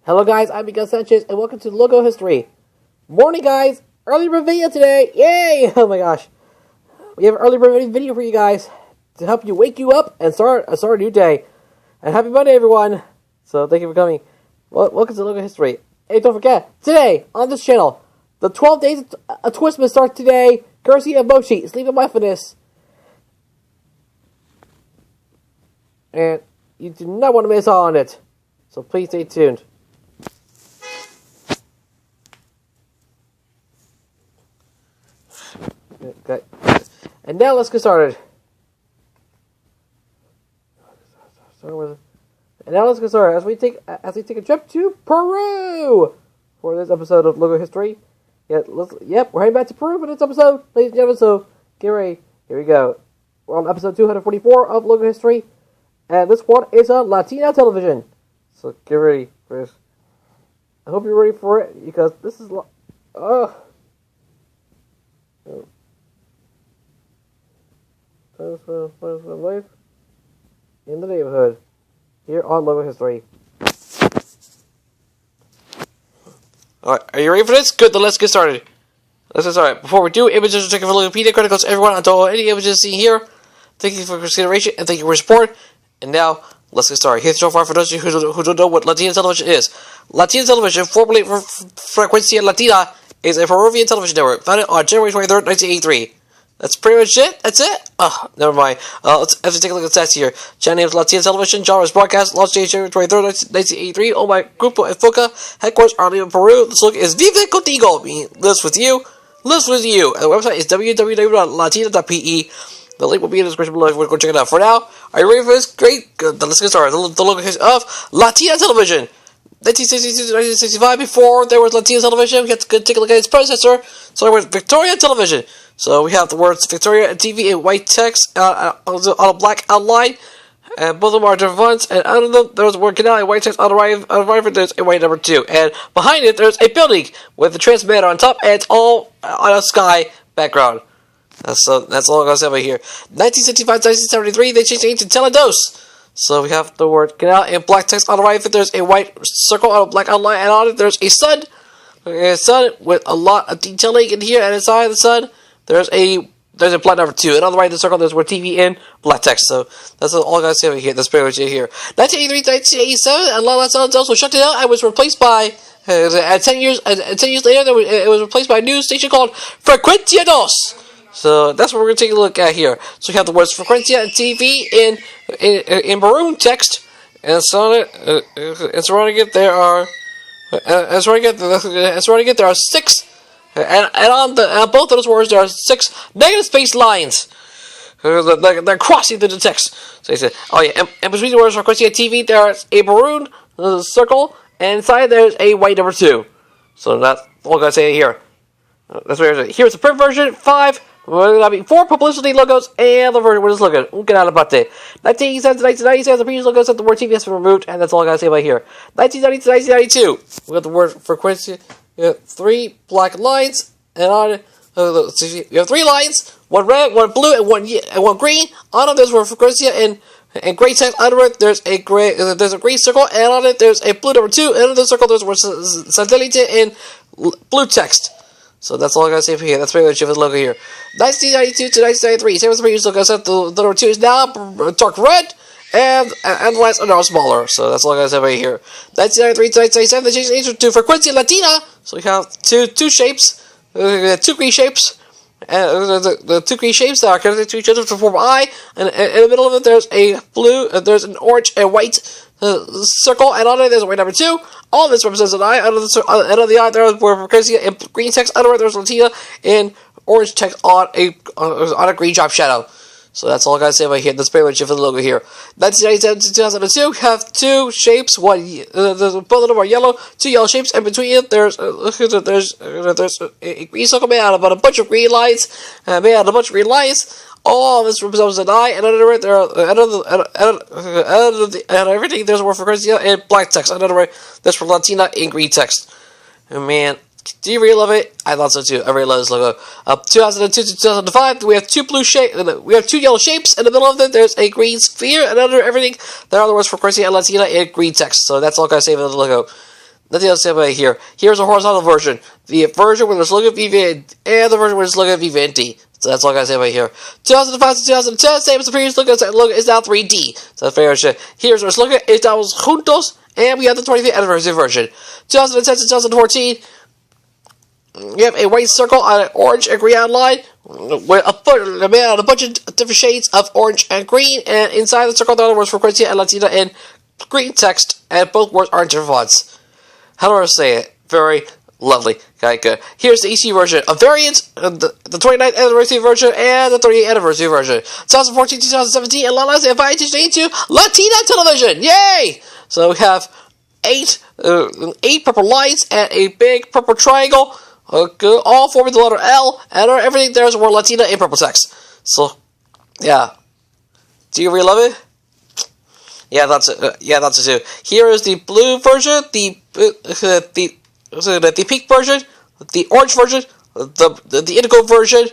Hello guys, I'm Miguel Sanchez, and welcome to Logo History. Morning guys! Early bird video today! Yay! Oh my gosh. We have an early bird video for you guys to help you wake you up and start a new day. And happy Monday everyone! So thank you for coming. Welcome to Logo History. Hey, don't forget, today on this channel, the 12 Days of Twistmas starts today, courtesy of Mochi, Sleep in Mindfulness. And you do not want to miss out on it. So please stay tuned. Okay. And now let's get started. As we take a trip to Peru for this episode of Logo History. We're heading back to Peru for this episode, ladies and gentlemen. So get ready. Here we go. We're on episode 244 of Logo History, and this one is on Latina Television. So get ready for this. I hope you're ready for it because this is life in the neighborhood here on Logo History. Alright, are you ready for this? Good, then let's get started. Before we do, images are taken from Wikipedia. Credit goes to everyone on any images seen here. Thank you for consideration and thank you for your support. And now, let's get started. Here's so far for those of you who don't know what Latina Television is. Latina Television, formerly Frecuencia Latina, is a Peruvian television network founded on January 23rd, 1983. That's pretty much it? That's it? Oh, never mind. Let's take a look at the stats here. Channel name is Latina Television. Genre is broadcast. Launched January 23rd, 1983. Oh my, Grupo Enfoca. Headquarters are in Peru. The slogan is Vive Contigo, meaning lives with you. Lives with you. And the website is www.latina.pe. The link will be in the description below if you want to go check it out. For now, are you ready for this? Great. Good. Then let's get started. The logo of Latina Television. 1962 to 1965, before there was Latina Television, we have to take a look at its predecessor. So there was Victoria Television. So we have the words Victoria and TV in white text on a black outline. And both of them are different fonts. And under them, there's the word Canal in white text on the right, there's a white number 2. And behind it, there's a building with the transmitter on top, and it's all on a sky background. That's all I'm going to say about here. 1965 to 1973, they changed the name to Teledos. So we have the word Canal in black text on the right. There's a white circle on a black outline, and on it there's a sun. A sun with a lot of detailing in here, and inside the sun there's a black number 2. And on the right of the circle there's word TV in black text. So that's all I gotta say over here. That's pretty much it here. 1983 to 1987, and La La Sounds also shut it down and was replaced by 10 years later it was replaced by a new station called Frecuencia Dos. So that's what we're going to take a look at here. So we have the words Frecuencia and TV in maroon text, and surrounding it there are 6, and on both of those words there are 6 negative space lines. They're crossing through the text. So he said, and between the words Frecuencia and TV there's a maroon circle, and inside there's a white number 2. So that's all I'm going to say here. That's what it is. Here's the print version 5. We're going to be 4 publicity logos and the version with this logo. We'll get out of about it. 1987 to 1997, the previous logo said the word TV has been removed, and that's all I got to say about here. 1990 to 1992, we got the word Frecuencia. 3 black lines, and on you have 3 lines, 1 red, 1 blue, and 1 green. On them there's word Frecuencia and gray text. Under it there's a green circle, and on it there's a blue number 2. And under the circle there's word Satellite in blue text. So that's all I gotta say for here. That's pretty much it for the logo here. 1992 to 1993. Same as the previous logo, except the number 2 is now dark red, and the lines are now smaller. So that's all I gotta say right here. 1993 to 1997, they changed the name to Frecuencia Latina. So we have two shapes, 2 green shapes, and the 2 green shapes that are connected to each other to form an eye. And in the middle of it, there's a blue, there's an orange and white circle, and on it there's a white number 2. All of this represents an eye. Under the eye there were Frecuencia in green text. Under it there's Latina in orange text on a green drop shadow. So that's all I gotta say about here. That's pretty much it for the logo here. 1997 to 2002, we have 2 shapes. Both of them are yellow. 2 yellow shapes, and between it there's a green circle made out of a bunch of green lines. All of this represents an eye, and under it there are everything there's a word for Frecuencia in black text. And under it there's for Latina in green text. And man, do you really love it? I thought so too. I really love this logo. 2002 to 2005, we have 2 yellow shapes. In the middle of them, there's a green sphere, and under everything, there are the words for Frecuencia and Latina in green text. So that's all I gotta say about the logo. nothing else to say about it here. Here's a horizontal version. The version where there's logo of Viva and the version where there's logo of Viva and D. So that's all I gotta say about here. 2005 to 2010, same as the previous logo. Logo is now 3D. So that's very much. Here's our logo. It's now Juntos, and we have the 25th anniversary version. 2010 to 2014. You have a white circle on an orange and green outline with a bunch of different shades of orange and green, and inside the circle there are words for Crazy and Latina in green text, and both words are in different fonts. How do I say it? Very lovely. Okay, good. Here's the EC version. A variant, the 29th anniversary version and the 38th anniversary version. 2014, 2017, and Lala's invited into Latina Television. Yay! So we have eight purple lines and a big purple triangle. All forming the letter L, and everything there is word Latina in purple text. So, yeah. Do you really love it? Yeah, that's it. Yeah, that's it too. Here is the blue version, the pink version, the orange version, the indigo version,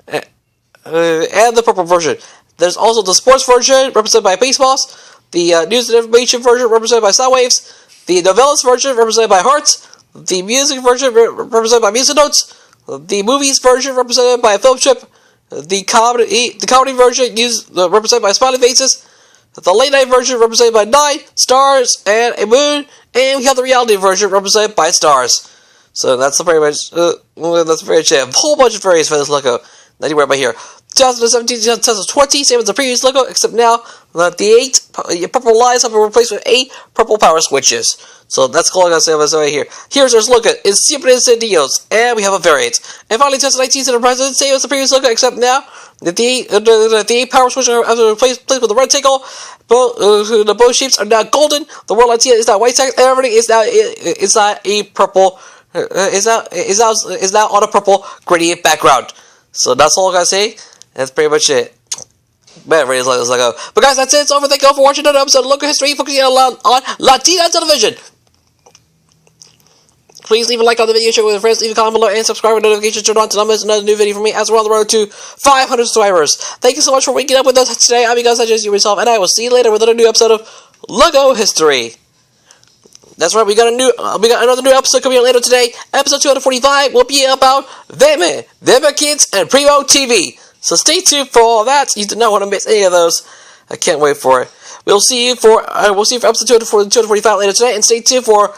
and the purple version. There's also the sports version, represented by baseballs, the news and information version, represented by sound waves, the novellas version, represented by hearts, the music version represented by music notes, the movies version represented by a film strip, the comedy version represented by smiley faces, the late night version represented by 9 stars and a moon, and we have the reality version represented by stars. So that's pretty much it. A whole bunch of variants for this logo. Anywhere by here. 2017 to 2020, same as the previous logo, except now the 8 purple lines have been replaced with 8 purple power switches. So that's all I gotta say about this right here. Here's our logo. It's Super Incendios, and we have a variant. And finally, 2019 to the present, same as the previous logo, except now the 8 power switches are replaced with the red tickle. The bow shapes are now golden. The word Latina is now white text, and everything is now a purple. Is now on a purple gradient background. So that's all I gotta say. That's pretty much it. Man, it really is like this logo. But guys, that's it. It's over. Thank you all for watching another episode of Local History, focusing on Latina Television. Please leave a like on the video, share it with your friends, leave a comment below, and subscribe with notifications turned on to not miss another new video from me as we're on the road to 500 subscribers. Thank you so much for waking up with us today. I'm your guys, such as you yourself, and I will see you later with another new episode of Logo History. That's right, we got another new episode coming out later today. Episode 245 will be about Veme Kids, and Primo TV. So stay tuned for all that. You do not want to miss any of those. I can't wait for it. We'll see you for episode 245 later today, and stay tuned for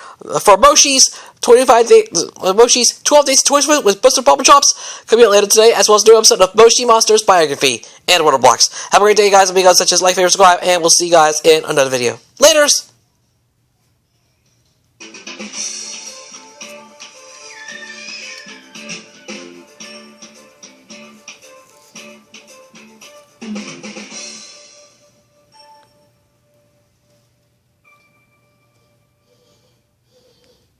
Moshi's 12 Days to Twitch with Buster Papa Chops coming out later today, as well as a new episode of Moshi Monster's biography and Water Blocks. Have a great day, guys. If you guys such as like, favorite, subscribe, and we'll see you guys in another video. Laters.